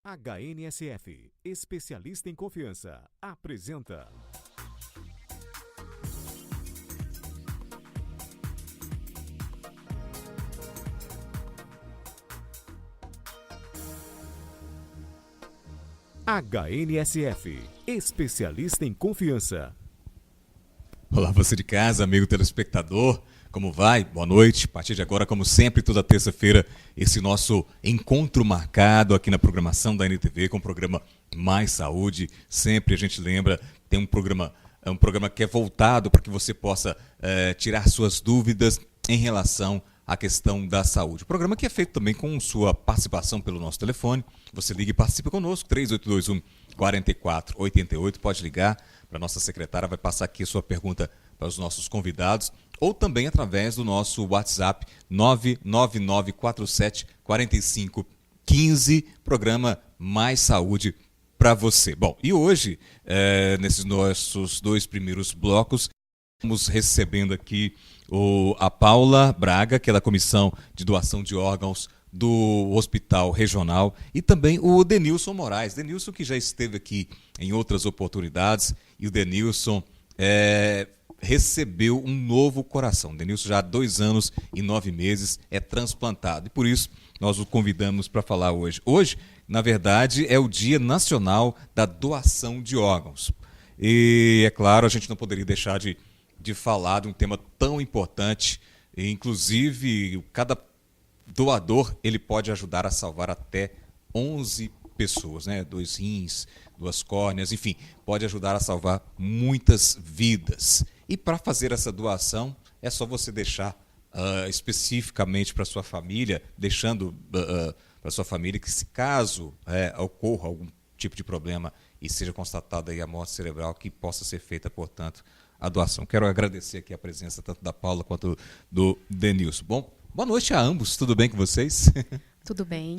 HNSF, especialista em confiança, apresenta HNSF, especialista em confiança. Olá, você de casa, amigo telespectador, como vai? Boa noite. A partir de agora, como sempre, toda terça-feira, esse nosso encontro marcado aqui na programação da NTV com o programa Mais Saúde. Sempre a gente lembra, tem um programa que é voltado para que você possa tirar suas dúvidas em relação à questão da saúde. O programa que é feito também com sua participação pelo nosso telefone. Você liga e participa conosco, 3821-4488, pode ligar para a nossa secretária, vai passar aqui a sua pergunta para os nossos convidados, ou também através do nosso WhatsApp 999474515, programa Mais Saúde para você. Bom, e hoje, nesses nossos dois primeiros blocos, estamos recebendo aqui a Paula Braga, que é da Comissão de Doação de Órgãos do Hospital Regional, e também o Denilson Moraes. Denilson que já esteve aqui em outras oportunidades, e o Denilson recebeu um novo coração. O Denilson já há 2 anos e 9 meses é transplantado, e por isso nós o convidamos para falar hoje. Hoje, na verdade, é o Dia Nacional da Doação de Órgãos. E, é claro, a gente não poderia deixar de falar de um tema tão importante, e, inclusive, cada doador ele pode ajudar a salvar até 11 pessoas, né? 2 rins, 2 córneas, enfim, pode ajudar a salvar muitas vidas. E para fazer essa doação, é só você deixar especificamente para sua família, deixando para sua família que, se caso ocorra algum tipo de problema e seja constatada aí a morte cerebral, que possa ser feita, portanto, a doação. Quero agradecer aqui a presença tanto da Paula quanto do Denilson. Bom, boa noite a ambos, tudo bem com vocês? Tudo bem.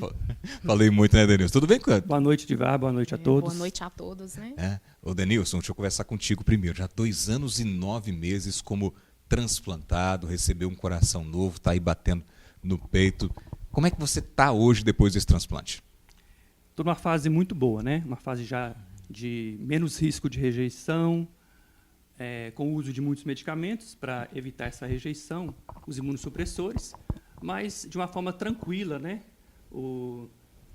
Falei muito, né, Denilson? Tudo bem com Boa noite, Divar, boa noite a todos. Boa noite a todos, né? Ô Denilson, deixa eu conversar contigo primeiro. Já 2 anos e 9 meses como transplantado, recebeu um coração novo, está aí batendo no peito. Como é que você está hoje depois desse transplante? Estou numa fase muito boa, né? Uma fase já de menos risco de rejeição, com o uso de muitos medicamentos para evitar essa rejeição, os imunossupressores, mas de uma forma tranquila, né? Com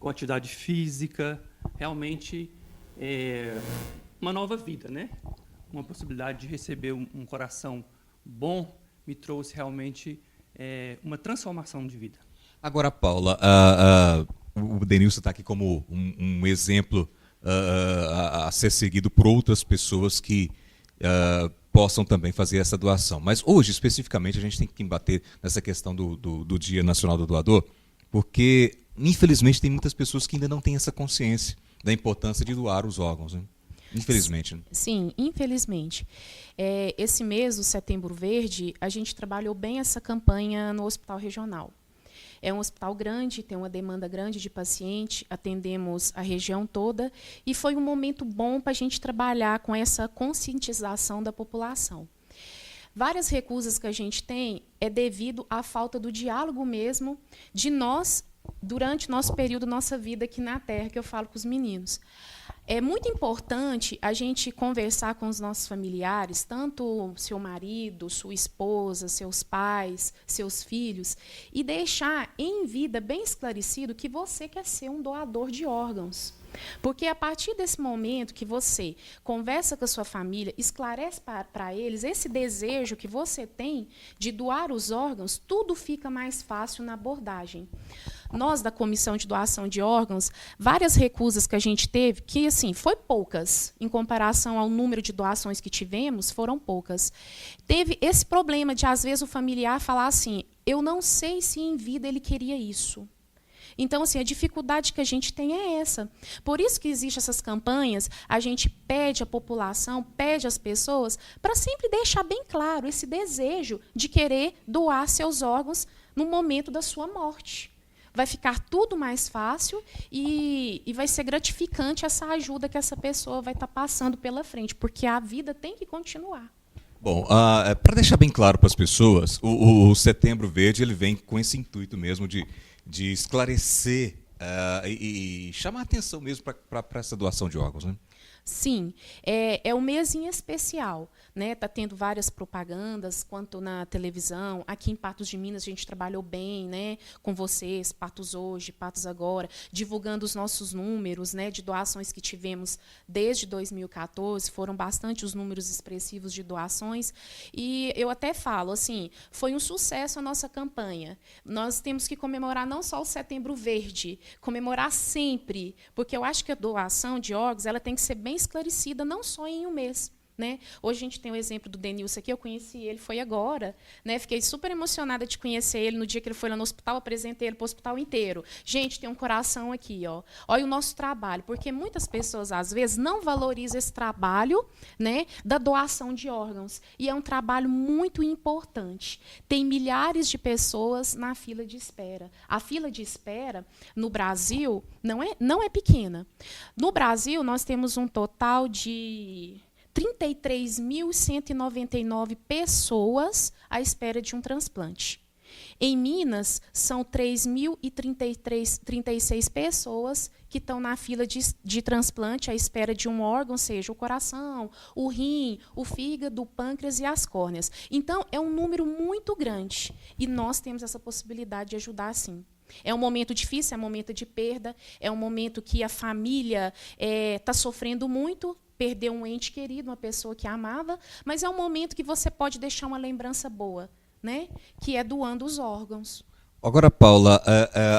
atividade física, realmente uma nova vida, né? Uma possibilidade de receber um coração bom me trouxe realmente uma transformação de vida. Agora, Paula, o Denilson está aqui como um exemplo a ser seguido por outras pessoas que possam também fazer essa doação. Mas hoje, especificamente, a gente tem que embater nessa questão do Dia Nacional do Doador, porque, infelizmente, tem muitas pessoas que ainda não têm essa consciência da importância de doar os órgãos, né? Infelizmente. Né? Sim, infelizmente. Esse mês, o Setembro Verde, a gente trabalhou bem essa campanha no Hospital Regional. É um hospital grande, tem uma demanda grande de paciente, atendemos a região toda, e foi um momento bom para a gente trabalhar com essa conscientização da população. Várias recusas que a gente tem é devido à falta do diálogo mesmo de nós, durante o nosso período, nossa vida aqui na Terra, que eu falo com os meninos. É muito importante a gente conversar com os nossos familiares, tanto seu marido, sua esposa, seus pais, seus filhos, e deixar em vida bem esclarecido que você quer ser um doador de órgãos. Porque a partir desse momento que você conversa com a sua família, esclarece para eles esse desejo que você tem de doar os órgãos, tudo fica mais fácil na abordagem. Nós, da Comissão de Doação de Órgãos, várias recusas que a gente teve, que assim, foi poucas, em comparação ao número de doações que tivemos, foram poucas. Teve esse problema de, às vezes, o familiar falar assim, eu não sei se em vida ele queria isso. Então, assim, a dificuldade que a gente tem é essa. Por isso que existem essas campanhas, a gente pede à população, pede às pessoas, para sempre deixar bem claro esse desejo de querer doar seus órgãos no momento da sua morte. Vai ficar tudo mais fácil e vai ser gratificante essa ajuda que essa pessoa vai estar passando pela frente, porque a vida tem que continuar. Bom, para deixar bem claro para as pessoas, o Setembro Verde ele vem com esse intuito mesmo de esclarecer e chamar a atenção mesmo para essa doação de órgãos, né? Sim, é um mês em especial, né? Tá tendo várias propagandas, quanto na televisão. Aqui em Patos de Minas a gente trabalhou bem, né? Com vocês, Patos Hoje, Patos Agora, divulgando os nossos números, né? De doações que tivemos desde 2014, foram bastante os números expressivos de doações. E eu até falo, assim, foi um sucesso a nossa campanha. Nós temos que comemorar não só o Setembro Verde, comemorar sempre, porque eu acho que a doação de órgãos ela tem que ser bem esclarecida, não só em um mês. Né? Hoje a gente tem o exemplo do Denilson aqui, eu conheci ele, foi agora. Né? Fiquei super emocionada de conhecer ele no dia que ele foi lá no hospital, apresentei ele para o hospital inteiro. Gente, tem um coração aqui. Ó. Olha o nosso trabalho, porque muitas pessoas, às vezes, não valorizam esse trabalho, né, da doação de órgãos. E é um trabalho muito importante. Tem milhares de pessoas na fila de espera. A fila de espera, no Brasil, não é pequena. No Brasil, nós temos um total de 33.199 pessoas à espera de um transplante. Em Minas, são 3.036 pessoas que estão na fila de transplante à espera de um órgão, seja o coração, o rim, o fígado, o pâncreas e as córneas. Então, é um número muito grande. E nós temos essa possibilidade de ajudar, sim. É um momento difícil, é um momento de perda, é um momento que a família está sofrendo muito, perdeu um ente querido, uma pessoa que amava, mas é um momento que você pode deixar uma lembrança boa, né? Que é doando os órgãos. Agora, Paula,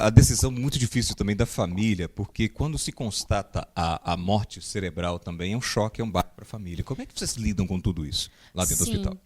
a decisão muito difícil também da família, porque quando se constata a morte cerebral também é um choque, é um baque para a família. Como é que vocês lidam com tudo isso lá dentro do hospital?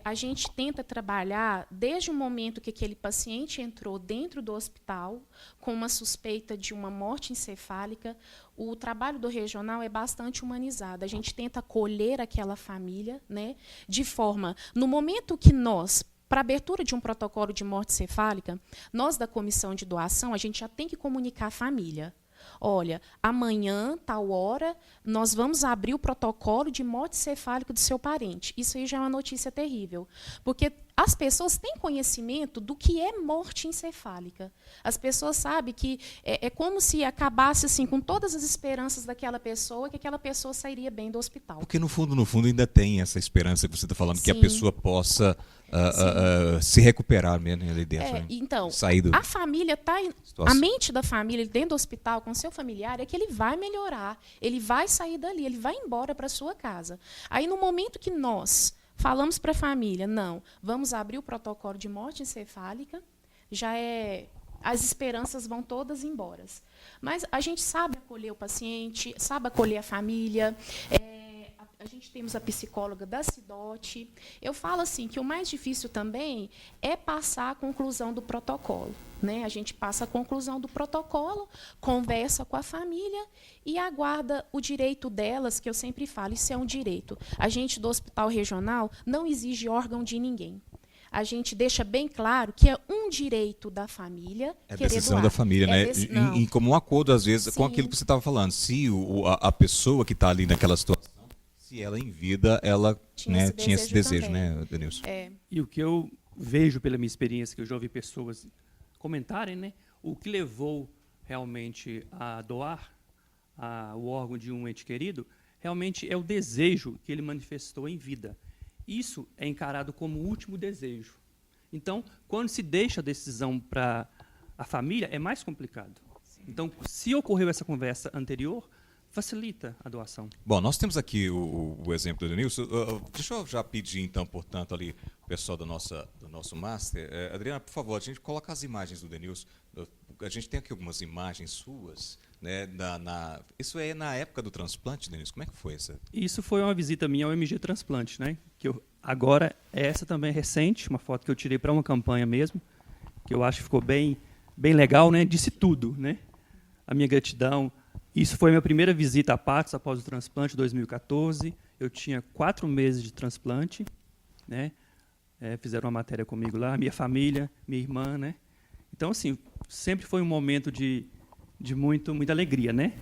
A gente tenta trabalhar desde o momento que aquele paciente entrou dentro do hospital com uma suspeita de uma morte encefálica. O trabalho do regional é bastante humanizado. A gente tenta acolher aquela família, né, de forma, no momento que nós, para a abertura de um protocolo de morte cefálica, nós da comissão de doação, a gente já tem que comunicar à família. Olha, amanhã, tal hora, nós vamos abrir o protocolo de morte cefálica do seu parente. Isso aí já é uma notícia terrível, porque as pessoas têm conhecimento do que é morte encefálica. As pessoas sabem que é como se acabasse assim, com todas as esperanças daquela pessoa, que aquela pessoa sairia bem do hospital. Porque, no fundo, ainda tem essa esperança que você está falando, Sim. que a pessoa possa se recuperar mesmo ali dentro. Né? Então, A família está... A mente da família dentro do hospital, com seu familiar, é que ele vai melhorar, ele vai sair dali, ele vai embora para a sua casa. Aí, no momento que nós falamos para a família, não, vamos abrir o protocolo de morte encefálica, as esperanças vão todas embora. Mas a gente sabe acolher o paciente, sabe acolher a família, a gente temos a psicóloga da Cidote. Eu falo assim que o mais difícil também é passar a conclusão do protocolo. Né? A gente passa a conclusão do protocolo, conversa com a família e aguarda o direito delas, que eu sempre falo, isso é um direito. A gente do Hospital Regional não exige órgão de ninguém. A gente deixa bem claro que é um direito da família querer decisão doar. Da família, né? Em comum acordo, às vezes, Sim. com aquilo que você estava falando. Se a pessoa que está ali naquela situação, se ela em vida, ela tinha esse desejo, né, Denilson? E o que eu vejo pela minha experiência, que eu já ouvi pessoas comentarem, né, o que levou realmente a doar o órgão de um ente querido, realmente é o desejo que ele manifestou em vida. Isso é encarado como o último desejo. Então, quando se deixa a decisão para a família, é mais complicado. Sim. Então, se ocorreu essa conversa anterior, facilita a doação. Bom, nós temos aqui o exemplo do Denilson. Deixa eu já pedir, então, portanto, ali o pessoal do nosso Master. Adriana, por favor, a gente coloca as imagens do Denilson. A gente tem aqui algumas imagens suas. Né, isso é na época do transplante, Denilson? Como é que foi essa? Isso foi uma visita minha ao MG Transplante. Né, agora, essa também é recente, uma foto que eu tirei para uma campanha mesmo, que eu acho que ficou bem legal, né, disse tudo. Né, a minha gratidão. Isso foi a minha primeira visita a Patos após o transplante, em 2014. Eu tinha 4 meses de transplante. Né? Fizeram uma matéria comigo lá, minha família, minha irmã. Né? Então, assim, sempre foi um momento de muita alegria, né?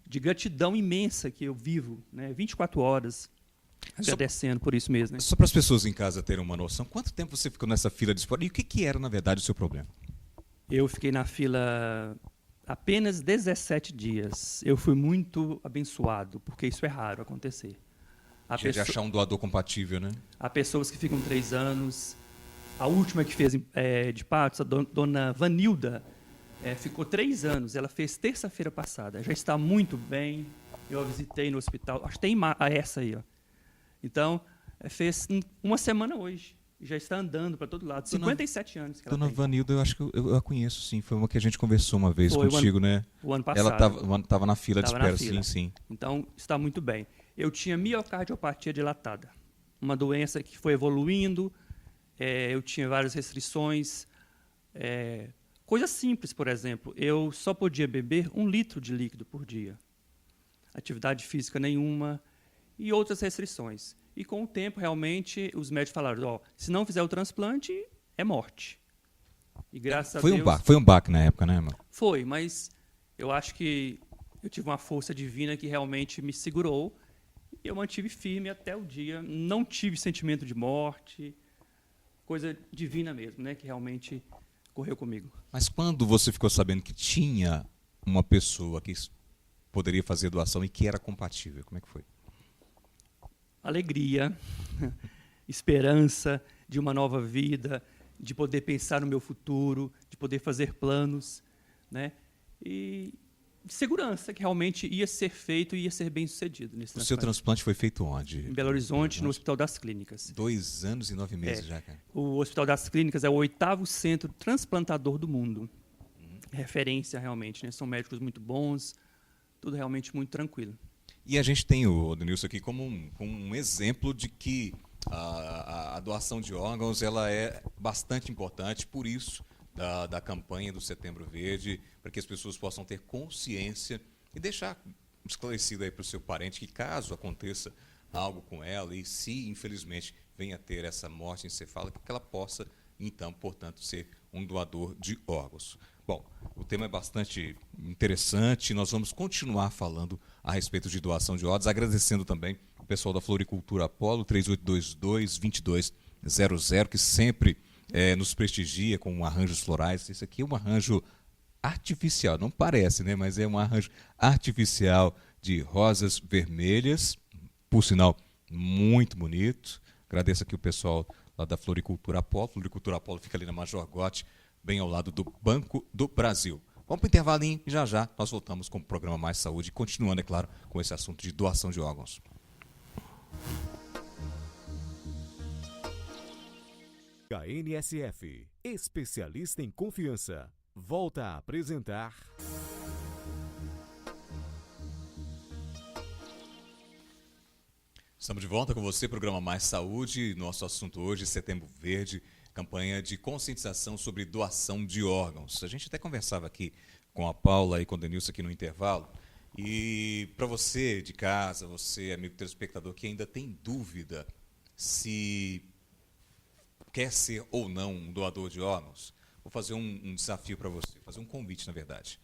De gratidão imensa que eu vivo, né? 24 horas agradecendo por isso mesmo. Né? Só para as pessoas em casa terem uma noção, quanto tempo você ficou nessa fila de espera? E o que era, na verdade, o seu problema? Eu fiquei na fila apenas 17 dias. Eu fui muito abençoado, porque isso é raro acontecer. De achar um doador compatível, né? Há pessoas que ficam 3 anos. A última que fez de Patos, a dona Vanilda, ficou 3 anos. Ela fez terça-feira passada. Já está muito bem. Eu a visitei no hospital. Acho que tem essa aí. Ó. Então, fez uma semana hoje. Já está andando para todo lado. 57 anos que ela Dona tem. Vanilda, eu acho que eu a conheço, sim. Foi uma que a gente conversou uma vez contigo, né? O ano passado. Ela estava na fila de espera, sim. Então, está muito bem. Eu tinha miocardiopatia dilatada. Uma doença que foi evoluindo. Eu tinha várias restrições. Coisas simples, por exemplo. Eu só podia beber 1 litro de líquido por dia. Atividade física nenhuma. E outras restrições. E com o tempo, realmente, os médicos falaram, se não fizer o transplante, é morte. E graças a Deus... Foi um baque na época, né, irmão? Foi, mas eu acho que eu tive uma força divina que realmente me segurou. E eu mantive firme até o dia. Não tive sentimento de morte. Coisa divina mesmo, né? Que realmente correu comigo. Mas quando você ficou sabendo que tinha uma pessoa que poderia fazer doação e que era compatível, como é que foi? Alegria, esperança de uma nova vida, de poder pensar no meu futuro, de poder fazer planos, né? E segurança que realmente ia ser feito e ia ser bem sucedido nesse transplante. O seu transplante foi feito onde? Em Belo Horizonte, no Hospital das Clínicas. 2 anos e 9 meses já, cara. O Hospital das Clínicas é o 8º centro transplantador do mundo. Referência realmente, né? São médicos muito bons, tudo realmente muito tranquilo. E a gente tem o Denilson aqui como um exemplo de que a doação de órgãos ela é bastante importante, por isso da campanha do Setembro Verde, para que as pessoas possam ter consciência e deixar esclarecido aí para o seu parente que caso aconteça algo com ela e se infelizmente venha a ter essa morte encefálica, que ela possa então, portanto, ser um doador de órgãos. Bom, o tema é bastante interessante, nós vamos continuar falando a respeito de doação de órgãos, agradecendo também o pessoal da Floricultura Apolo, 3822-2200, que sempre nos prestigia com arranjos florais. Esse aqui é um arranjo artificial, não parece, né? Mas é um arranjo artificial de rosas vermelhas, por sinal, muito bonito. Agradeço aqui o pessoal lá da Floricultura Apolo. Floricultura Apolo fica ali na Major Gotti, bem ao lado do Banco do Brasil. Vamos para o intervalinho e já nós voltamos com o programa Mais Saúde, continuando, é claro, com esse assunto de doação de órgãos. KNSF, especialista em confiança, volta a apresentar... Estamos de volta com você, programa Mais Saúde. Nosso assunto hoje, Setembro Verde, campanha de conscientização sobre doação de órgãos. A gente até conversava aqui com a Paula e com o Denilson aqui no intervalo. E para você de casa, você, amigo telespectador, que ainda tem dúvida se quer ser ou não um doador de órgãos, vou fazer um desafio para você, fazer um convite, na verdade.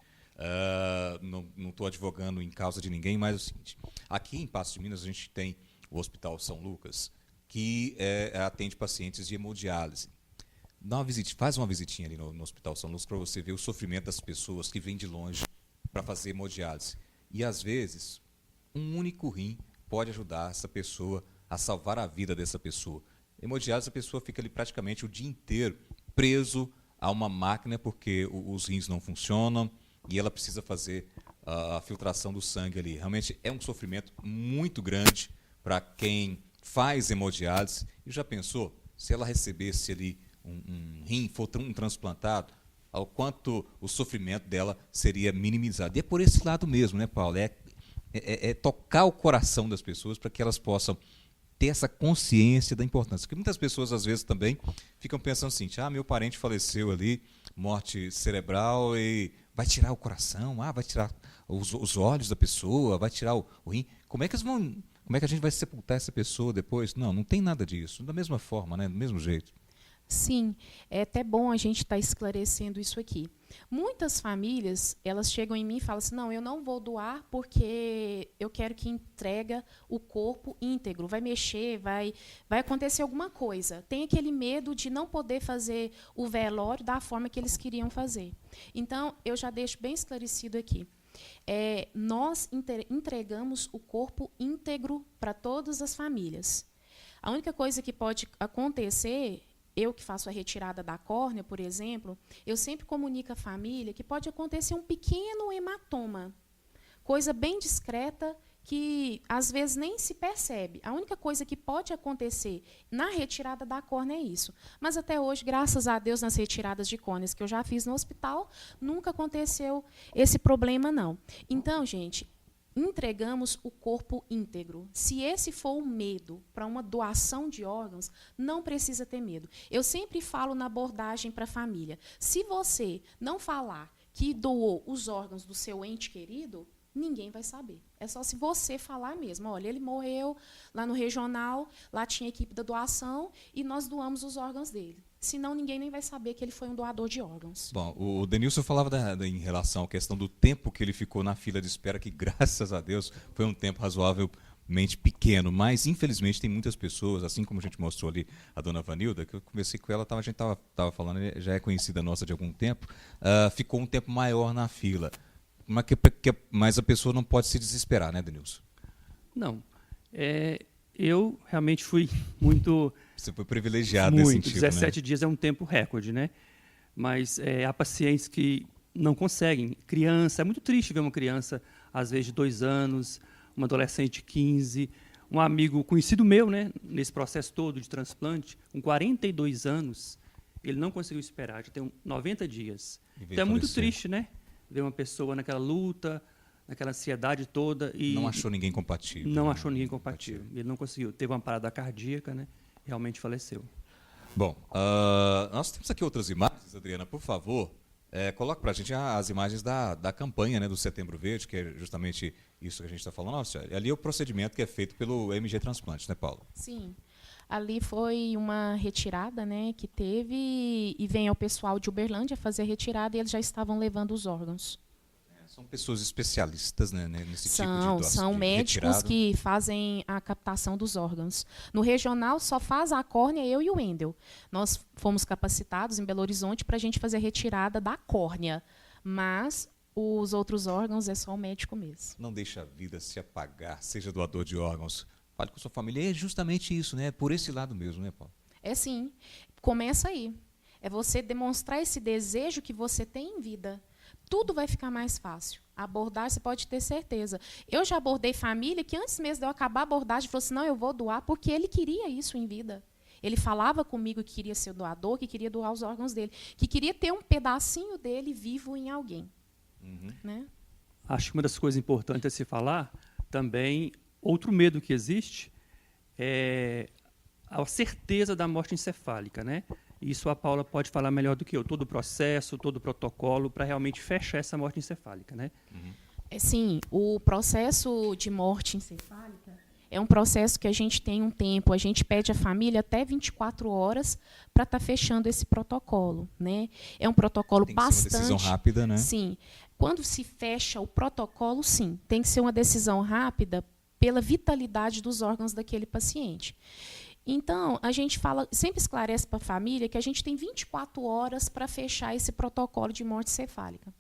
Não estou advogando em causa de ninguém, mas é o seguinte. Aqui em Paços de Minas a gente tem o Hospital São Lucas, que atende pacientes de hemodiálise. Faz uma visitinha ali no Hospital São Lucas para você ver o sofrimento das pessoas que vêm de longe para fazer hemodiálise. E, às vezes, um único rim pode ajudar essa pessoa a salvar a vida dessa pessoa. Hemodiálise, a pessoa fica ali praticamente o dia inteiro preso a uma máquina porque os rins não funcionam e ela precisa fazer a filtração do sangue ali. Realmente é um sofrimento muito grande para quem faz hemodiálise. E já pensou, se ela recebesse ali um rim, for um transplantado, ao quanto o sofrimento dela seria minimizado. E é por esse lado mesmo, né, Paulo? É tocar o coração das pessoas para que elas possam ter essa consciência da importância. Porque muitas pessoas, às vezes, também ficam pensando assim, meu parente faleceu ali, morte cerebral, e vai tirar o coração, vai tirar os olhos da pessoa, vai tirar o rim. Como é que a gente vai sepultar essa pessoa depois? Não tem nada disso. Da mesma forma, né? Do mesmo jeito. Sim, é até bom a gente estar esclarecendo isso aqui. Muitas famílias, elas chegam em mim e falam assim, não, eu não vou doar porque eu quero que entregue o corpo íntegro, vai mexer, vai acontecer alguma coisa. Tem aquele medo de não poder fazer o velório da forma que eles queriam fazer. Então, eu já deixo bem esclarecido aqui. Nós entregamos o corpo íntegro para todas as famílias. A única coisa que pode acontecer, eu que faço a retirada da córnea, por exemplo, eu sempre comunico à família que pode acontecer um pequeno hematoma, coisa bem discreta que, às vezes, nem se percebe. A única coisa que pode acontecer na retirada da córnea é isso. Mas, até hoje, graças a Deus, nas retiradas de córneas que eu já fiz no hospital, nunca aconteceu esse problema, não. Então, gente, entregamos o corpo íntegro. Se esse for o medo para uma doação de órgãos, não precisa ter medo. Eu sempre falo na abordagem para a família, se você não falar que doou os órgãos do seu ente querido, ninguém vai saber. É só se você falar mesmo. Olha, ele morreu lá no regional, lá tinha a equipe da doação e nós doamos os órgãos dele. Senão ninguém nem vai saber que ele foi um doador de órgãos. Bom, o Denilson falava em relação à questão do tempo que ele ficou na fila de espera, que graças a Deus foi um tempo razoavelmente pequeno, mas infelizmente tem muitas pessoas, assim como a gente mostrou ali a dona Vanilda, que eu conversei com ela, a gente estava falando, já é conhecida nossa de algum tempo, ficou um tempo maior na fila. Mas a pessoa não pode se desesperar, né, Denilson? Não. Eu realmente fui muito... Você foi privilegiado nesse sentido, 17 né? dias é um tempo recorde, né? Mas há pacientes que não conseguem. Criança, é muito triste ver uma criança, às vezes, de 2 anos, uma adolescente de 15, um amigo conhecido meu, né, nesse processo todo de transplante, com 42 anos, ele não conseguiu esperar, já tem 90 dias. Então é muito triste, né? Ver uma pessoa naquela luta, naquela ansiedade toda e... Não achou ninguém compatível. Não achou ninguém compatível. Ele não conseguiu. Teve uma parada cardíaca, né? Realmente faleceu. Bom, nós temos aqui outras imagens, Adriana, por favor, coloque para a gente as imagens da campanha, né, do Setembro Verde, que é justamente isso que a gente está falando. Nossa, ali é o procedimento que é feito pelo MG Transplante, né, Paula? Sim. Ali foi uma retirada, né, que teve, e vem o pessoal de Uberlândia fazer a retirada e eles já estavam levando os órgãos. São pessoas especialistas, né, nesse tipo de doação. São médicos que fazem a captação dos órgãos. No regional, só faz a córnea eu e o Wendel. Nós fomos capacitados em Belo Horizonte para a gente fazer a retirada da córnea, mas os outros órgãos é só o médico mesmo. Não deixa a vida se apagar, seja doador de órgãos. Fale com sua família. É justamente isso, né? Por esse lado mesmo, né, Paulo? É sim. Começa aí. É você demonstrar esse desejo que você tem em vida. Tudo vai ficar mais fácil. Abordar, você pode ter certeza. Eu já abordei família que antes mesmo de eu acabar a abordagem, falou assim, não, eu vou doar, porque ele queria isso em vida. Ele falava comigo que queria ser doador, que queria doar os órgãos dele, que queria ter um pedacinho dele vivo em alguém. Uhum. Né? Acho que uma das coisas importantes a se falar, também, outro medo que existe é a certeza da morte encefálica, né? Isso a Paula pode falar melhor do que eu. Todo o processo, todo o protocolo para realmente fechar essa morte encefálica, né? Uhum. Sim, o processo de morte encefálica é um processo que a gente tem um tempo, a gente pede à família até 24 horas para estar fechando esse protocolo, né? É um protocolo tem que ser uma decisão rápida, né? Sim. Quando se fecha o protocolo, sim, tem que ser uma decisão rápida pela vitalidade dos órgãos daquele paciente. Então, a gente sempre esclarece para a família que a gente tem 24 horas para fechar esse protocolo de morte cefálica.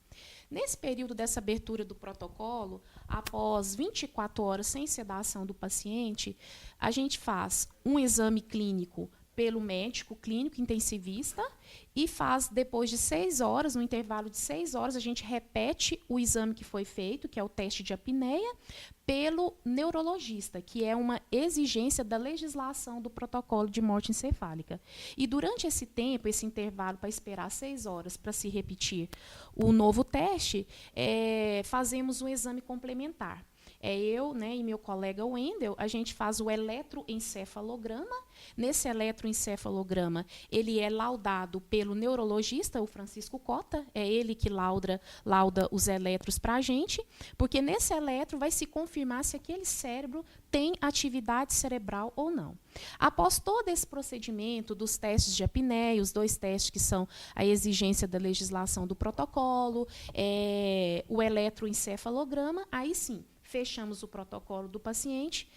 Nesse período dessa abertura do protocolo, após 24 horas sem sedação do paciente, a gente faz um exame clínico pelo médico clínico intensivista e faz, depois de 6 horas, no intervalo de 6 horas, a gente repete o exame que foi feito, que é o teste de apneia, pelo neurologista, que é uma exigência da legislação do protocolo de morte encefálica. E durante esse tempo, esse intervalo para esperar 6 horas para se repetir o novo teste, fazemos um exame complementar. Eu, né, e meu colega Wendel, a gente faz o eletroencefalograma. Nesse eletroencefalograma, ele é laudado confirmado pelo neurologista, o Francisco Cota, é ele que lauda os eletros para a gente, porque nesse eletro vai se confirmar se aquele cérebro tem atividade cerebral ou não. Após todo esse procedimento dos testes de apneia, os 2 testes que são a exigência da legislação do protocolo, o eletroencefalograma, aí sim, fechamos o protocolo do paciente.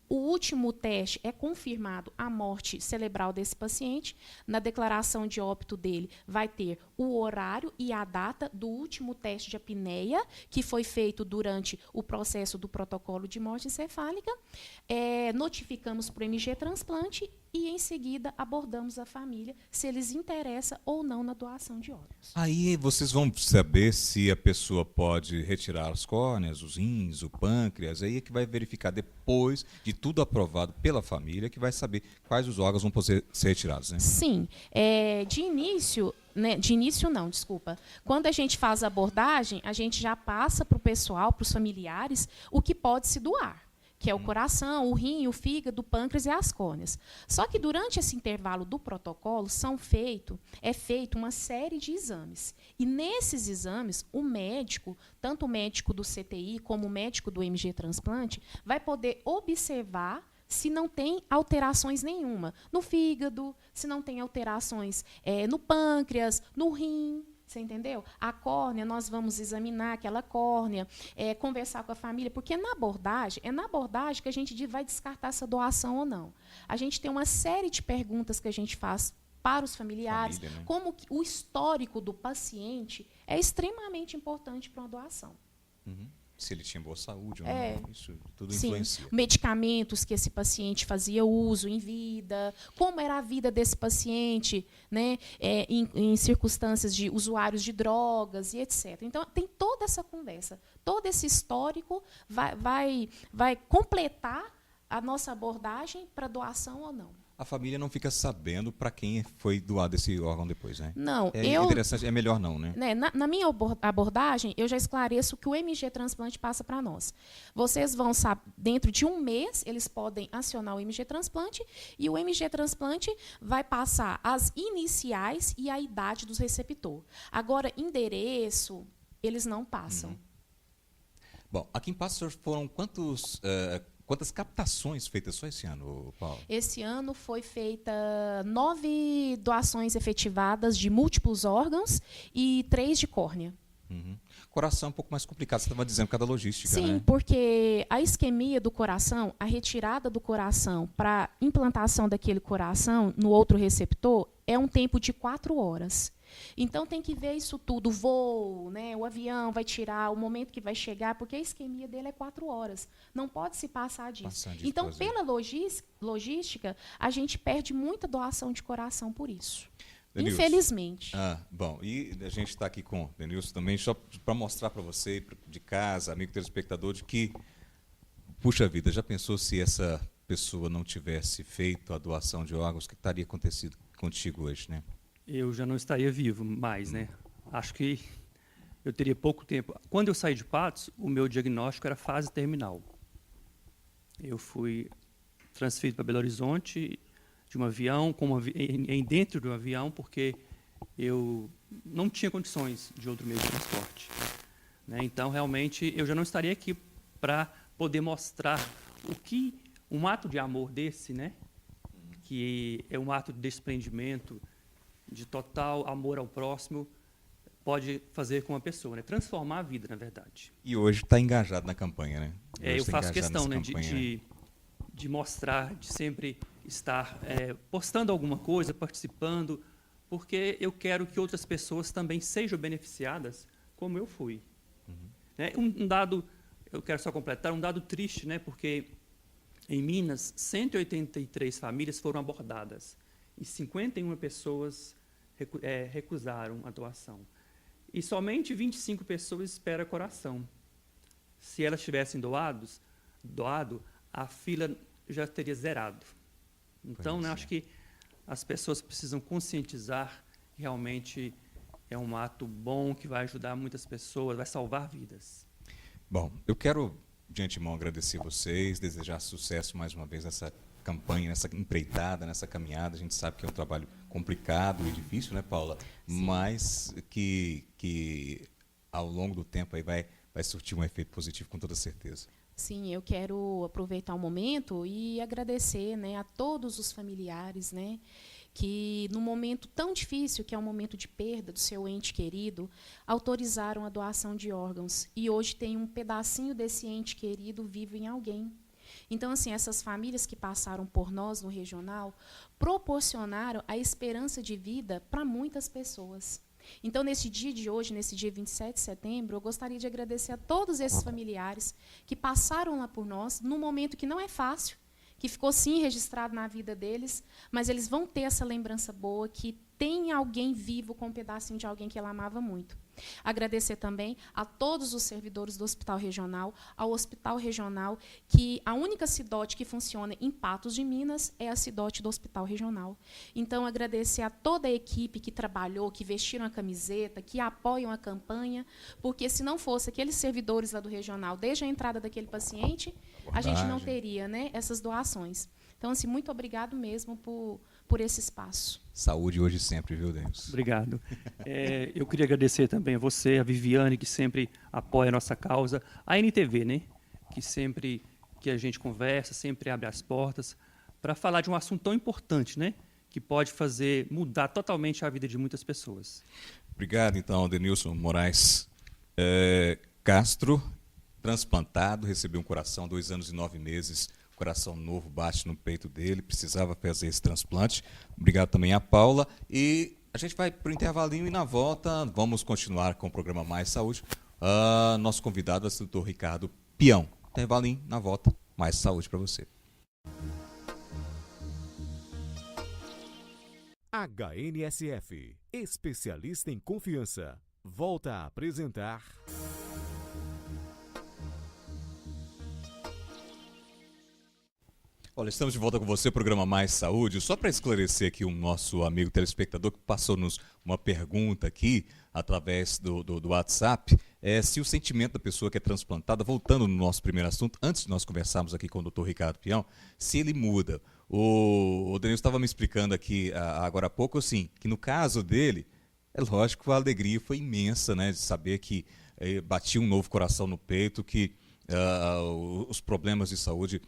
O último teste é confirmado a morte cerebral desse paciente. Na declaração de óbito dele vai ter o horário e a data do último teste de apneia, que foi feito durante o processo do protocolo de morte encefálica. Notificamos para o MG Transplante e, em seguida, abordamos a família se eles interessam ou não na doação de órgãos. Aí vocês vão saber se a pessoa pode retirar as córneas, os rins, o pâncreas, aí é que vai verificar depois de tudo aprovado pela família, que vai saber quais os órgãos vão poder ser retirados, né? Sim. De início não, desculpa. Quando a gente faz a abordagem, a gente já passa para o pessoal, para os familiares, o que pode se doar, que é o coração, o rim, o fígado, o pâncreas e as córneas. Só que durante esse intervalo do protocolo é feito uma série de exames. E nesses exames, o médico, tanto o médico do CTI como o médico do MG Transplante, vai poder observar se não tem alterações nenhuma no fígado, se não tem alterações no pâncreas, no rim. Você entendeu? A córnea, nós vamos examinar aquela córnea, conversar com a família, porque é na abordagem que a gente vai descartar essa doação ou não. A gente tem uma série de perguntas que a gente faz para os familiares, Família, né? como que o histórico do paciente é extremamente importante para uma doação. Uhum. Se ele tinha boa saúde ou não, isso tudo Sim, influencia. medicamentos que esse paciente fazia uso em vida, como era a vida desse paciente, né, em circunstâncias de usuários de drogas e etc. Então, tem toda essa conversa, todo esse histórico vai completar a nossa abordagem para doação ou não. A família não fica sabendo para quem foi doado esse órgão depois, né? Não, interessante, é melhor não, né? Na minha abordagem, eu já esclareço o que o MG Transplante passa para nós. Vocês vão saber, dentro de um mês, eles podem acionar o MG Transplante e o MG Transplante vai passar as iniciais e a idade dos receptor. Agora, endereço, eles não passam. Bom, aqui em Passos foram quantas captações feitas só esse ano, Paulo? Esse ano foi feita 9 doações efetivadas de múltiplos órgãos e 3 de córnea. Uhum. Coração é um pouco mais complicado, você estava dizendo, por causa da logística, Sim, né? porque a isquemia do coração, a retirada do coração para implantação daquele coração no outro receptor é um tempo de 4 horas. Então, tem que ver isso tudo, o voo, né, o avião vai tirar, o momento que vai chegar, porque a isquemia dele é 4 horas. Não pode se passar disso. Então, pela logística, a gente perde muita doação de coração por isso. Denilson. Infelizmente. Bom, e a gente está aqui com o Denilson também, só para mostrar para você, de casa, amigo telespectador, de que, puxa vida, já pensou se essa pessoa não tivesse feito a doação de órgãos, o que estaria acontecido contigo hoje, né? Eu já não estaria vivo mais, né? Acho que eu teria pouco tempo. Quando eu saí de Patos, o meu diagnóstico era fase terminal. Eu fui transferido para Belo Horizonte de um avião, dentro de um avião, porque eu não tinha condições de outro meio de transporte, né? Então, realmente, eu já não estaria aqui para poder mostrar o que um ato de amor desse, né? Que é um ato de desprendimento, de total amor ao próximo, pode fazer com a pessoa, né? Transformar a vida, na verdade. E hoje está engajado na campanha, né? Eu faço questão, né, de mostrar, de sempre estar postando alguma coisa, participando, porque eu quero que outras pessoas também sejam beneficiadas como eu fui. Né? Um dado, eu quero só completar, um dado triste, né? Porque em Minas, 183 famílias foram abordadas e 51 pessoas recusaram a doação. E somente 25 pessoas esperam coração. Se elas tivessem doado, a fila já teria zerado. Então, né, acho que as pessoas precisam conscientizar que realmente é um ato bom que vai ajudar muitas pessoas, vai salvar vidas. Bom, eu quero, de antemão, agradecer vocês, desejar sucesso mais uma vez nessa campanha, nessa empreitada, nessa caminhada. A gente sabe que é um trabalho complicado e difícil, né, Paula? Sim. Mas que ao longo do tempo aí vai surtir um efeito positivo com toda certeza. Sim, eu quero aproveitar o momento e agradecer, né, a todos os familiares, né, que no momento tão difícil, que é um momento de perda do seu ente querido, autorizaram a doação de órgãos. E hoje tem um pedacinho desse ente querido vivo em alguém. Então, assim, essas famílias que passaram por nós no regional proporcionaram a esperança de vida para muitas pessoas. Então, nesse dia de hoje, nesse dia 27 de setembro, eu gostaria de agradecer a todos esses familiares que passaram lá por nós, num momento que não é fácil, que ficou, sim, registrado na vida deles, mas eles vão ter essa lembrança boa que tem alguém vivo com um pedacinho de alguém que ela amava muito. Agradecer também a todos os servidores do Hospital Regional, ao Hospital Regional, que a única CIDOT que funciona em Patos de Minas é a CIDOT do Hospital Regional. Então, agradecer a toda a equipe que trabalhou, que vestiram a camiseta, que apoiam a campanha, porque se não fosse aqueles servidores lá do Regional, desde a entrada daquele paciente, a gente não teria, né, essas doações. Então, assim, muito obrigado mesmo por esse espaço. Saúde hoje e sempre, viu, Denis? Obrigado. Eu queria agradecer também a você, a Viviane, que sempre apoia a nossa causa, a NTV, né, que sempre que a gente conversa, sempre abre as portas para falar de um assunto tão importante, né, que pode fazer mudar totalmente a vida de muitas pessoas. Obrigado, então, Denilson Moraes Castro, transplantado, recebeu um coração, 2 anos e 9 meses, coração novo bate no peito dele, precisava fazer esse transplante. Obrigado também a Paula. E a gente vai para o intervalinho e na volta vamos continuar com o programa Mais Saúde. Nosso convidado é o Dr. Ricardo Peão. Intervalinho, na volta, mais saúde para você. HNSF, especialista em confiança, volta a apresentar... Olha, estamos de volta com você, programa Mais Saúde. Só para esclarecer aqui um nosso amigo telespectador que passou-nos uma pergunta aqui através do WhatsApp, se o sentimento da pessoa que é transplantada, voltando no nosso primeiro assunto, antes de nós conversarmos aqui com o Dr. Ricardo Peão, se ele muda. O Denilson estava me explicando aqui agora há pouco, assim, que no caso dele, é lógico que a alegria foi imensa, né, de saber que batia um novo coração no peito, que os problemas de saúde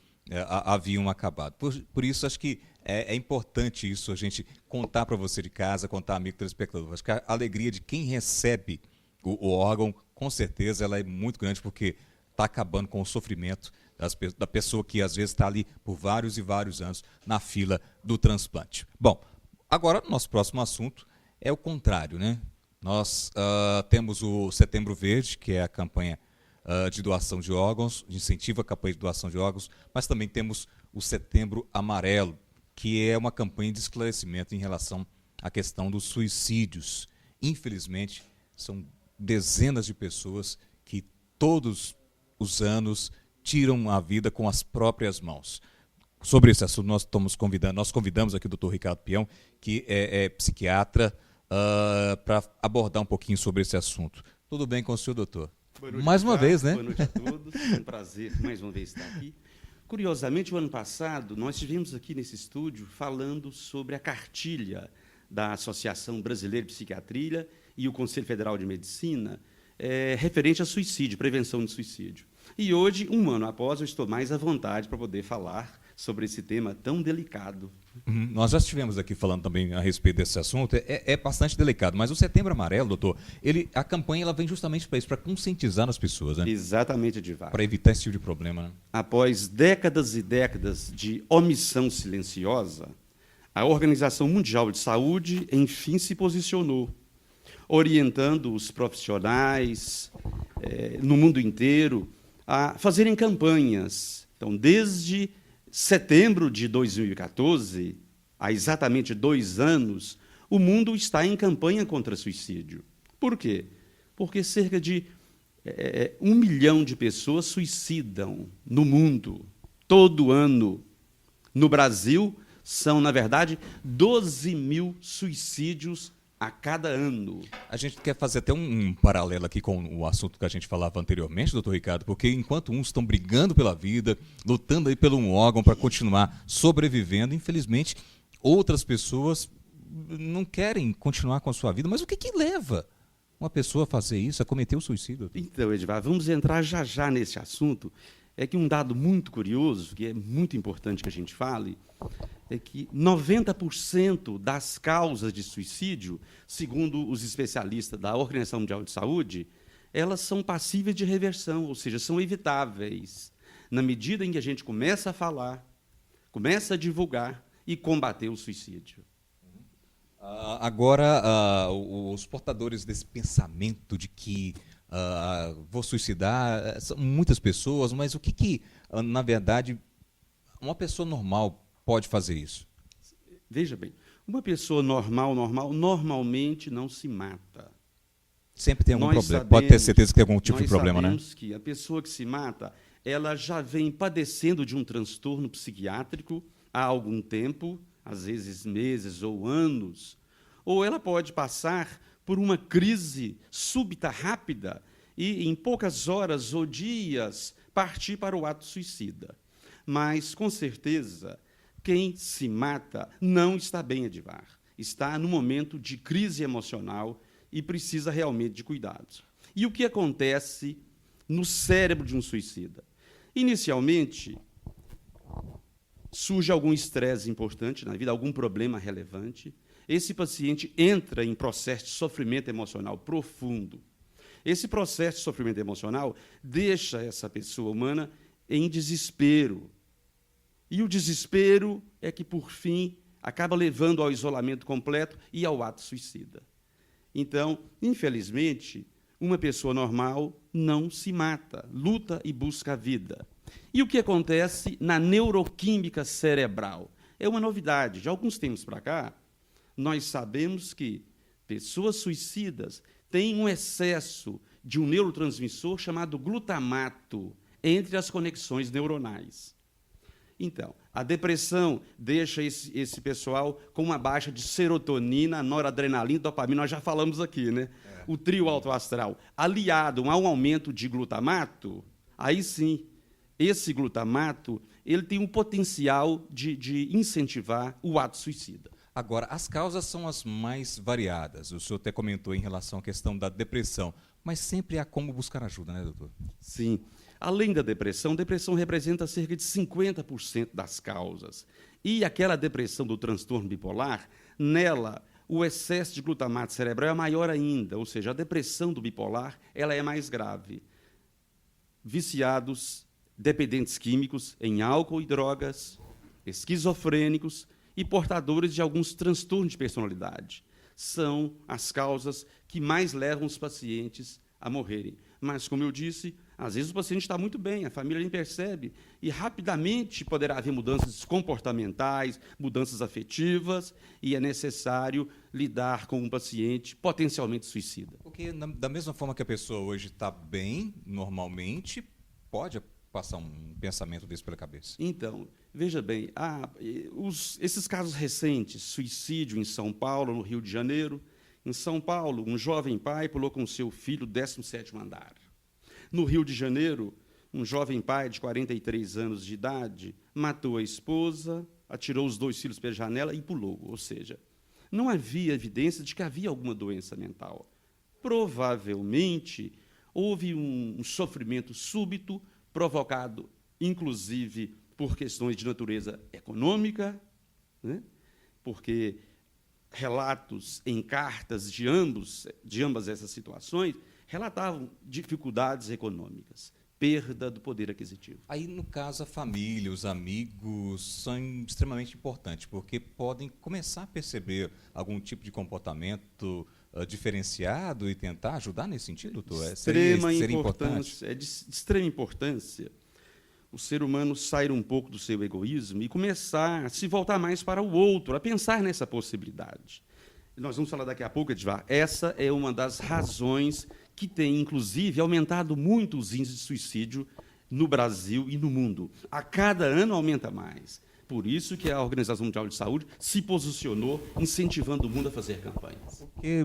haviam acabado. Por isso, acho que é importante isso, a gente contar para você de casa, contar amigo telespectador. Acho que a alegria de quem recebe o órgão, com certeza, ela é muito grande, porque está acabando com o sofrimento da pessoa que, às vezes, está ali por vários e vários anos na fila do transplante. Bom, agora, nosso próximo assunto é o contrário, né? Nós temos o Setembro Verde, que é a campanha de doação de órgãos, de incentivo à campanha de doação de órgãos, mas também temos o Setembro Amarelo, que é uma campanha de esclarecimento em relação à questão dos suicídios. Infelizmente, são dezenas de pessoas que todos os anos tiram a vida com as próprias mãos. Sobre esse assunto, nós convidamos aqui o Dr. Ricardo Peão, que é psiquiatra, para abordar um pouquinho sobre esse assunto. Tudo bem com o senhor, doutor? Boa noite, mais uma vez, né? Boa noite a todos, é um prazer mais uma vez estar aqui. Curiosamente, o ano passado, nós estivemos aqui nesse estúdio falando sobre a cartilha da Associação Brasileira de Psiquiatria e o Conselho Federal de Medicina, referente a suicídio, prevenção de suicídio. E hoje, um ano após, eu estou mais à vontade para poder falar sobre esse tema tão delicado. Nós já estivemos aqui falando também a respeito desse assunto, é bastante delicado, mas o Setembro Amarelo, doutor, a campanha ela vem justamente para isso, para conscientizar as pessoas, né? Exatamente, Edivar. Para evitar esse tipo de problema, né? Após décadas e décadas de omissão silenciosa, a Organização Mundial de Saúde, enfim, se posicionou, orientando os profissionais no mundo inteiro a fazerem campanhas. Então, desde setembro de 2014, há exatamente 2 anos, o mundo está em campanha contra suicídio. Por quê? Porque cerca de 1 milhão de pessoas suicidam no mundo, todo ano. No Brasil, são, na verdade, 12 mil suicídios a cada ano. A gente quer fazer até um paralelo aqui com o assunto que a gente falava anteriormente, doutor Ricardo, porque enquanto uns estão brigando pela vida, lutando aí pelo um órgão para continuar sobrevivendo, infelizmente, outras pessoas não querem continuar com a sua vida. Mas o que leva uma pessoa a fazer isso, a cometer o suicídio? Então, Edivar, vamos entrar já nesse assunto. É que um dado muito curioso, que é muito importante que a gente fale, é que 90% das causas de suicídio, segundo os especialistas da Organização Mundial de Saúde, elas são passíveis de reversão, ou seja, são evitáveis, na medida em que a gente começa a falar, começa a divulgar e combater o suicídio. Agora, os portadores desse pensamento de que vou suicidar, são muitas pessoas, mas o que, na verdade, uma pessoa normal pode fazer isso? Veja bem, uma pessoa normalmente não se mata. Sempre tem algum Nós problema. sabemos- Pode ter certeza que tem algum tipo de nós problema, né? sabemos que a pessoa que se mata, ela já vem padecendo de um transtorno psiquiátrico há algum tempo, às vezes meses ou anos, ou ela pode passar por uma crise súbita, rápida, e em poucas horas ou dias partir para o ato suicida. Mas, com certeza, quem se mata não está bem, Edivar. Está no momento de crise emocional e precisa realmente de cuidados. E o que acontece no cérebro de um suicida? Inicialmente, surge algum estresse importante na vida, algum problema relevante. Esse paciente entra em processo de sofrimento emocional profundo. Esse processo de sofrimento emocional deixa essa pessoa humana em desespero. E o desespero é que, por fim, acaba levando ao isolamento completo e ao ato suicida. Então, infelizmente, uma pessoa normal não se mata, luta e busca a vida. E o que acontece na neuroquímica cerebral? É uma novidade. De alguns tempos para cá, nós sabemos que pessoas suicidas têm um excesso de um neurotransmissor chamado glutamato entre as conexões neuronais. Então, a depressão deixa esse pessoal com uma baixa de serotonina, noradrenalina, dopamina, nós já falamos aqui, né? O trio autoastral, aliado a um aumento de glutamato, aí sim, esse glutamato ele tem um potencial de incentivar o ato suicida. Agora, as causas são as mais variadas. O senhor até comentou em relação à questão da depressão, mas sempre há como buscar ajuda, né, doutor? Sim. Além da depressão representa cerca de 50% das causas. E aquela depressão do transtorno bipolar, nela, o excesso de glutamato cerebral é maior ainda, ou seja, a depressão do bipolar ela é mais grave. Viciados, dependentes químicos em álcool e drogas, esquizofrênicos e portadores de alguns transtornos de personalidade. São as causas que mais levam os pacientes a morrerem. Mas, como eu disse, às vezes o paciente está muito bem, a família nem percebe, e rapidamente poderá haver mudanças comportamentais, mudanças afetivas, e é necessário lidar com um paciente potencialmente suicida. Porque, da mesma forma que a pessoa hoje está bem, normalmente, pode passar um pensamento desse pela cabeça. Então, veja bem, esses casos recentes, suicídio em São Paulo, no Rio de Janeiro. Em São Paulo, um jovem pai pulou com seu filho do 17º andar. No Rio de Janeiro, um jovem pai de 43 anos de idade matou a esposa, atirou os 2 filhos pela janela e pulou. Ou seja, não havia evidência de que havia alguma doença mental. Provavelmente, houve um sofrimento súbito, provocado, inclusive, por questões de natureza econômica, né? Porque relatos em cartas de ambas essas situações relatavam dificuldades econômicas, perda do poder aquisitivo. Aí, no caso, a família, os amigos são extremamente importantes, porque podem começar a perceber algum tipo de comportamento diferenciado e tentar ajudar nesse sentido, doutor? Seria importante? É de extrema importância o ser humano sair um pouco do seu egoísmo e começar a se voltar mais para o outro, a pensar nessa possibilidade. Nós vamos falar daqui a pouco, Edivar. Essa é uma das razões que tem, inclusive, aumentado muito os índices de suicídio no Brasil e no mundo. A cada ano aumenta mais. Por isso que a Organização Mundial de Saúde se posicionou incentivando o mundo a fazer campanhas. Porque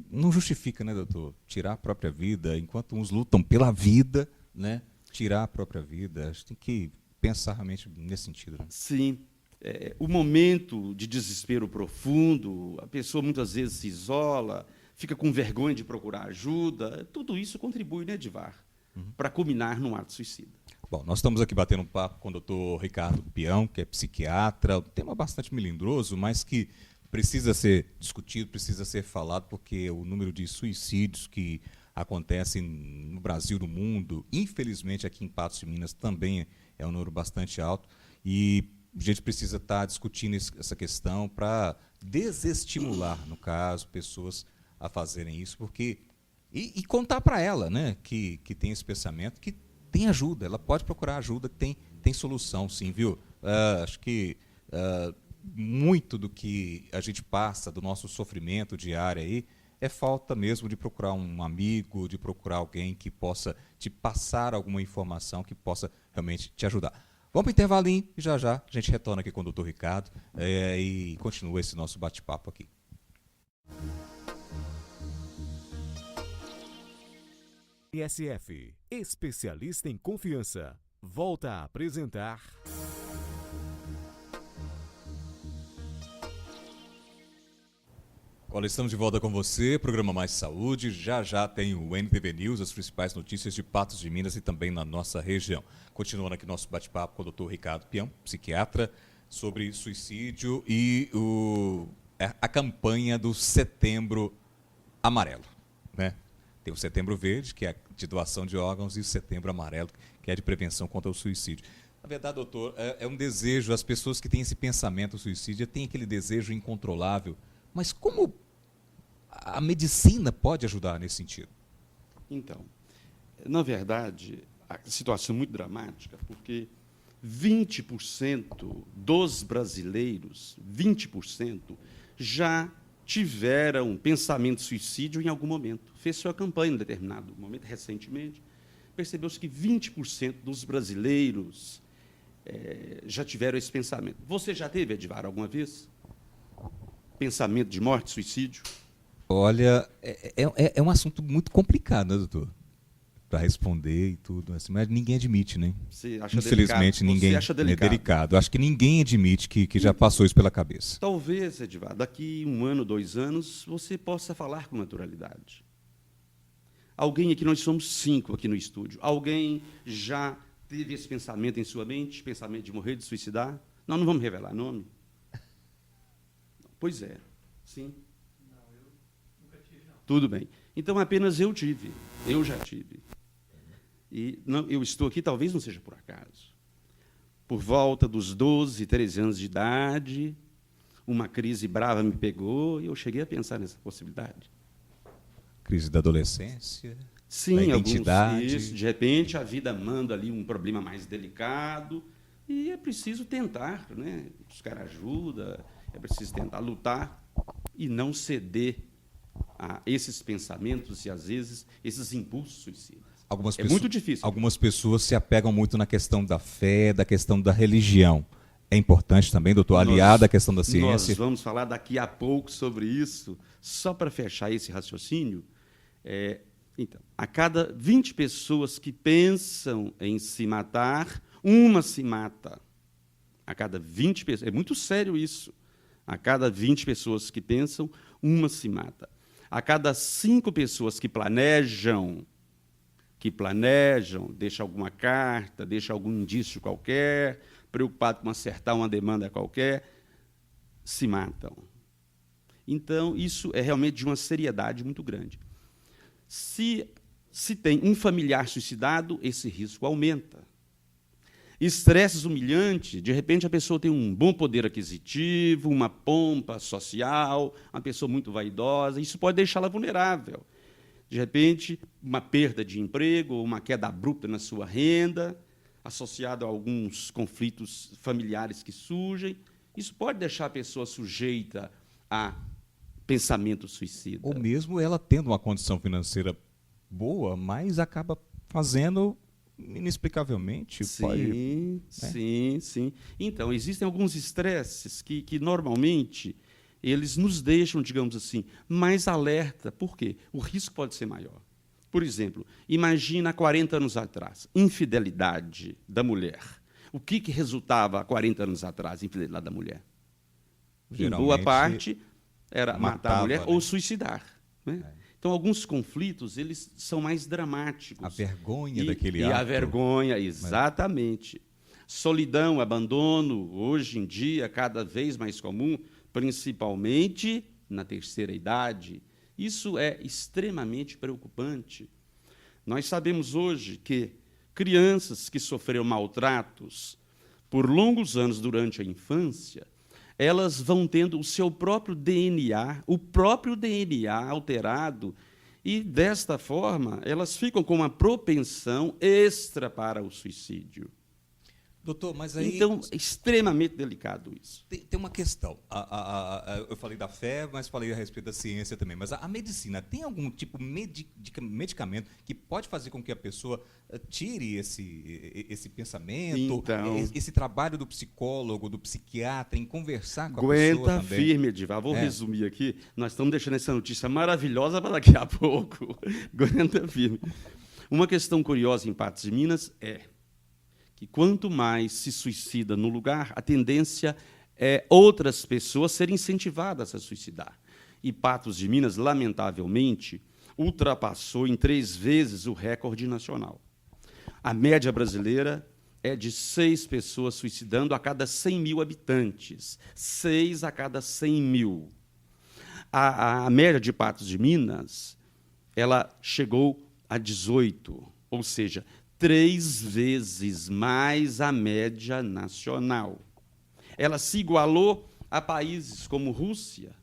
não justifica, né, doutor, tirar a própria vida, enquanto uns lutam pela vida, né, tirar a própria vida. A gente tem que pensar realmente nesse sentido. Né? Sim. o momento de desespero profundo, a pessoa muitas vezes se isola, fica com vergonha de procurar ajuda. Tudo isso contribui, né, Edivar, para culminar num ato suicida. Bom, nós estamos aqui batendo um papo com o doutor Ricardo Peão, que é psiquiatra, um tema bastante melindroso, mas que precisa ser discutido, precisa ser falado, porque o número de suicídios que acontecem no Brasil, no mundo, infelizmente aqui em Patos de Minas também é um número bastante alto, e a gente precisa estar discutindo essa questão para desestimular, no caso, pessoas a fazerem isso, porque e contar para ela, né, que tem esse pensamento, que tem ajuda, ela pode procurar ajuda, que tem solução, sim, viu? Acho que muito do que a gente passa, do nosso sofrimento diário aí, é falta mesmo de procurar um amigo, de procurar alguém que possa te passar alguma informação que possa realmente te ajudar. Vamos para o intervalinho e já a gente retorna aqui com o doutor Ricardo e continua esse nosso bate-papo aqui. ISF, especialista em confiança, volta a apresentar... Olha, estamos de volta com você, programa Mais Saúde. Já tem o NTV News, as principais notícias de Patos de Minas e também na nossa região. Continuando aqui nosso bate-papo com o doutor Ricardo Peão, psiquiatra, sobre suicídio e a campanha do Setembro Amarelo, né? Tem o Setembro Verde, que é de doação de órgãos, e o Setembro Amarelo, que é de prevenção contra o suicídio. Na verdade, doutor, é um desejo, as pessoas que têm esse pensamento suicídio têm aquele desejo incontrolável, mas como a medicina pode ajudar nesse sentido? Então, na verdade, a situação é muito dramática, porque 20% dos brasileiros, 20%, já tiveram pensamento suicídio em algum momento. Fez sua campanha em determinado momento, recentemente. Percebeu-se que 20% dos brasileiros já tiveram esse pensamento. Você já teve, Edivar, alguma vez? Pensamento de morte, suicídio? Olha, é um assunto muito complicado, né, doutor? Para responder e tudo, assim, mas ninguém admite, né? Você acha Infelizmente, delicado? ninguém Você acha delicado? é delicado. Acho que ninguém admite que já passou isso pela cabeça. Talvez, Edivar, daqui 1 ano, 2 anos, você possa falar com naturalidade. Alguém aqui, nós somos 5 aqui no estúdio, alguém já teve esse pensamento em sua mente, pensamento de morrer, de suicidar? Não vamos revelar nome. Pois é, sim. Não, eu nunca tive, não. Tudo bem. Então, apenas eu já tive. E não, eu estou aqui, talvez não seja por acaso. Por volta dos 12, 13 anos de idade, uma crise brava me pegou e eu cheguei a pensar nessa possibilidade. Crise da adolescência, Sim, da identidade. Isso, de repente, a vida manda ali um problema mais delicado e é preciso tentar, né, buscar ajuda, é preciso tentar lutar e não ceder a esses pensamentos e, às vezes, esses impulsos suicidas. Muito difícil. Algumas pessoas se apegam muito na questão da fé, da questão da religião. É importante também, doutor, aliado à questão da ciência. Nós vamos falar daqui a pouco sobre isso. Só para fechar esse raciocínio, então, a cada 20 pessoas que pensam em se matar, uma se mata. A cada 20 pessoas. É muito sério isso. A cada 20 pessoas que pensam, uma se mata. A cada 5 pessoas que planejam, deixa alguma carta, deixa algum indício qualquer, preocupado com acertar uma demanda qualquer, se matam. Então, isso é realmente de uma seriedade muito grande. Se tem um familiar suicidado, esse risco aumenta. Estresses humilhantes, de repente a pessoa tem um bom poder aquisitivo, uma pompa social, uma pessoa muito vaidosa, isso pode deixá-la vulnerável. De repente, uma perda de emprego, uma queda abrupta na sua renda, associada a alguns conflitos familiares que surgem, isso pode deixar a pessoa sujeita a pensamento suicida. Ou mesmo ela tendo uma condição financeira boa, mas acaba fazendo inexplicavelmente. Sim. Então, existem alguns estresses que normalmente eles nos deixam, digamos assim, mais alerta. Por quê? O risco pode ser maior. Por exemplo, imagina 40 anos atrás, infidelidade da mulher. O que resultava há 40 anos atrás, infidelidade da mulher? Em Geralmente, boa parte, era matar a matava, mulher, né? ou suicidar, né? Então, alguns conflitos eles são mais dramáticos. A vergonha E daquele a ato. vergonha, exatamente. Solidão, abandono, hoje em dia, cada vez mais comum, principalmente na terceira idade. Isso é extremamente preocupante. Nós sabemos hoje que crianças que sofreram maltratos por longos anos durante a infância, elas vão tendo o seu próprio DNA, o próprio DNA alterado, e, desta forma, elas ficam com uma propensão extra para o suicídio. Doutor, mas aí Então, é extremamente delicado isso. tem uma questão. Eu falei da fé, mas falei a respeito da ciência também. Mas a medicina tem algum tipo de medicamento que pode fazer com que a pessoa tire esse pensamento, Então, esse trabalho do psicólogo, do psiquiatra, em conversar com a aguenta pessoa também? firme, Edivar. Vou É. resumir aqui. Nós estamos deixando essa notícia maravilhosa para daqui a pouco. Aguenta firme. Uma questão curiosa em Patos de Minas é que quanto mais se suicida no lugar, a tendência é outras pessoas serem incentivadas a suicidar. E Patos de Minas, lamentavelmente, ultrapassou em 3 vezes o recorde nacional. A média brasileira é de 6 pessoas suicidando a cada 100 mil habitantes. 6 a cada 100 mil. A média de Patos de Minas, ela chegou a 18, ou seja, 3 vezes mais a média nacional. Ela se igualou a países como Rússia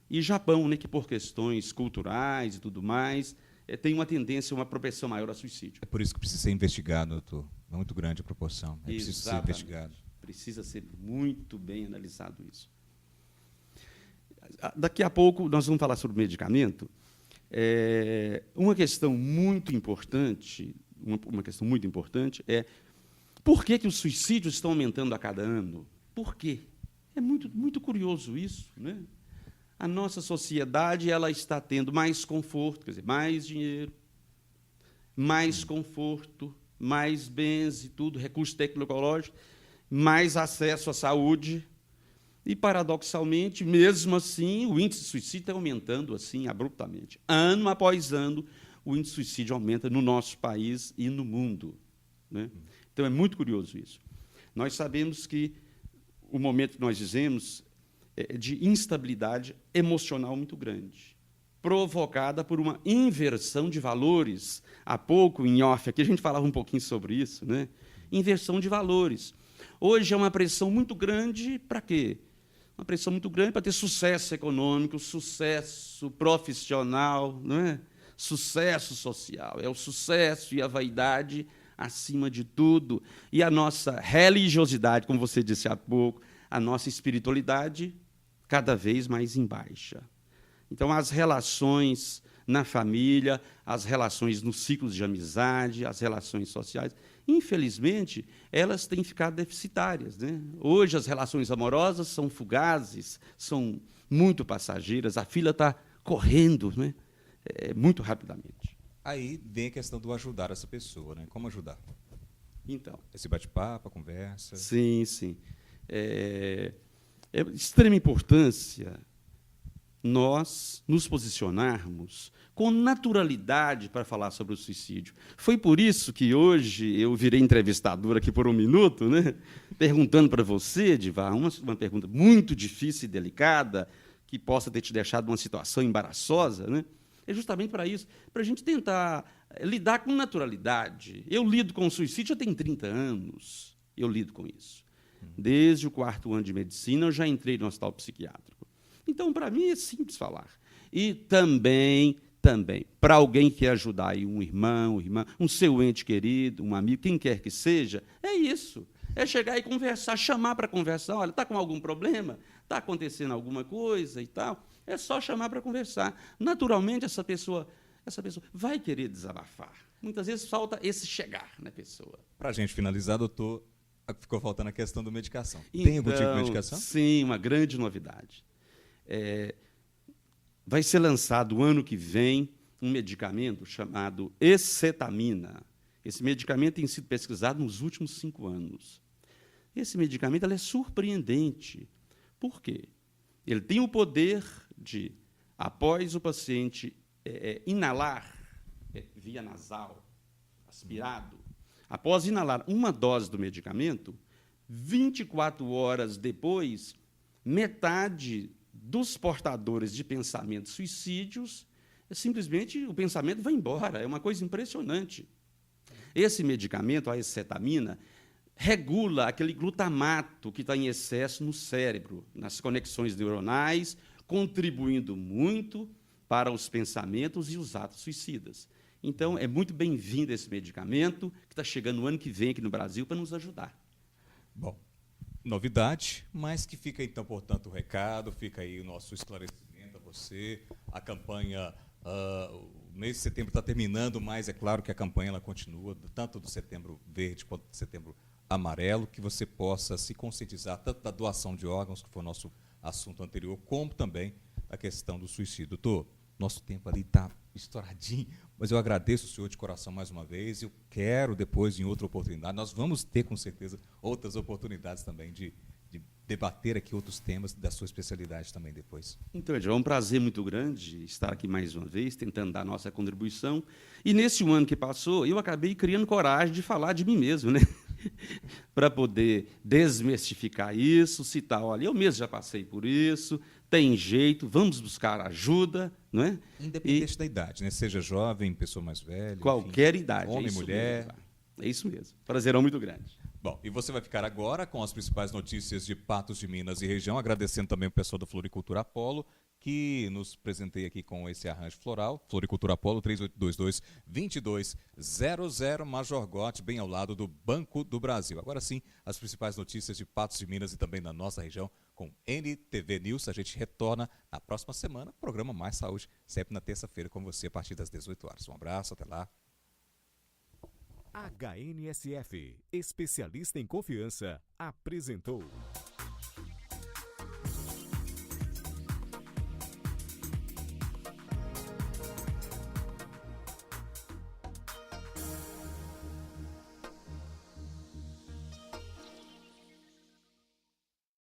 e Japão, né, que, por questões culturais e tudo mais, tem uma tendência, uma propensão maior a suicídio. É por isso que precisa ser investigado, doutor. É muito grande a proporção. É preciso ser Exatamente. investigado. Precisa ser muito bem analisado isso. Daqui a pouco nós vamos falar sobre medicamento. Uma questão muito importante, é por que os suicídios estão aumentando a cada ano? Por quê? É muito curioso isso, né? A nossa sociedade ela está tendo mais conforto, quer dizer, mais dinheiro, mais conforto, mais bens e tudo, recurso tecnológico, mais acesso à saúde. E, paradoxalmente, mesmo assim, o índice de suicídio está aumentando assim abruptamente. Ano após ano, o índice de suicídio aumenta no nosso país e no mundo, né? Então, é muito curioso isso. Nós sabemos que o momento que nós vivemos é de instabilidade emocional muito grande, provocada por uma inversão de valores. Há pouco, em off, aqui a gente falava um pouquinho sobre isso, né? Inversão de valores. Hoje é uma pressão muito grande para quê? Uma pressão muito grande para ter sucesso econômico, sucesso profissional, não é? Sucesso social. É o sucesso e a vaidade acima de tudo. E a nossa religiosidade, como você disse há pouco, a nossa espiritualidade cada vez mais em baixa. Então, as relações na família, as relações nos ciclos de amizade, as relações sociais, infelizmente, elas têm ficado deficitárias, né? Hoje, as relações amorosas são fugazes, são muito passageiras, a fila está correndo, né? Muito rapidamente. Aí vem a questão do ajudar essa pessoa, né? Como ajudar? Então, Esse bate-papo, a conversa. sim, sim. É de extrema importância nós nos posicionarmos com naturalidade para falar sobre o suicídio. Foi por isso que hoje eu virei entrevistador aqui por um minuto, né? Perguntando para você, Edivar, uma pergunta muito difícil e delicada, que possa ter te deixado numa situação embaraçosa, né? É justamente para isso, para a gente tentar lidar com naturalidade. Eu lido com o suicídio já tem 30 anos, eu lido com isso. Desde o 4º ano de medicina, eu já entrei no hospital psiquiátrico. Então, para mim, é simples falar. E também, para alguém que quer ajudar aí um irmão, um seu ente querido, um amigo, quem quer que seja, é isso. É chegar e conversar, chamar para conversar. Olha, está com algum problema? Está acontecendo alguma coisa e tal? É só chamar para conversar. Naturalmente, essa pessoa vai querer desabafar. Muitas vezes falta esse chegar na pessoa. Para a gente finalizar, doutor, ficou faltando a questão da medicação. Tem algum tipo de medicação? Sim, uma grande novidade. Vai ser lançado ano que vem um medicamento chamado escetamina. Esse medicamento tem sido pesquisado nos últimos 5 anos. Esse medicamento ele é surpreendente. Por quê? Ele tem o poder de, após o paciente inalar, via nasal, aspirado, após inalar uma dose do medicamento, 24 horas depois, metade dos portadores de pensamentos suicídios, simplesmente o pensamento vai embora. É uma coisa impressionante. Esse medicamento, a escetamina, regula aquele glutamato que está em excesso no cérebro, nas conexões neuronais, contribuindo muito para os pensamentos e os atos suicidas. Então, é muito bem-vindo esse medicamento, que está chegando no ano que vem aqui no Brasil para nos ajudar. Bom, novidade, mas que fica, então, portanto, o recado, fica aí o nosso esclarecimento a você. A campanha, o mês de setembro está terminando, mas é claro que a campanha ela continua, tanto do Setembro Verde quanto do Setembro Amarelo, que você possa se conscientizar tanto da doação de órgãos, que foi o nosso assunto anterior, como também a questão do suicídio. Doutor, nosso tempo ali está estouradinho, mas eu agradeço o senhor de coração mais uma vez. Eu quero depois, em outra oportunidade, nós vamos ter com certeza outras oportunidades também de debater aqui outros temas da sua especialidade também depois. Então, Edson, é um prazer muito grande estar aqui mais uma vez, tentando dar a nossa contribuição. E nesse ano que passou, eu acabei criando coragem de falar de mim mesmo, né? Para poder desmistificar isso, citar, olha, eu mesmo já passei por isso, tem jeito, vamos buscar ajuda, não é? Independente da idade, né? Seja jovem, pessoa mais velha. Qualquer enfim, idade. Homem, mulher. Mesmo, é isso mesmo. Prazerão muito grande. Bom, e você vai ficar agora com as principais notícias de Patos de Minas e região, agradecendo também o pessoal da Floricultura Apolo, que nos presenteia aqui com esse arranjo floral. Floricultura Apolo, 3822-2200, Major Gotti, bem ao lado do Banco do Brasil. Agora sim, as principais notícias de Patos de Minas e também da nossa região com NTV News. A gente retorna na próxima semana, programa Mais Saúde, sempre na terça-feira com você a partir das 18 horas. Um abraço, até lá. HNSF, especialista em confiança, apresentou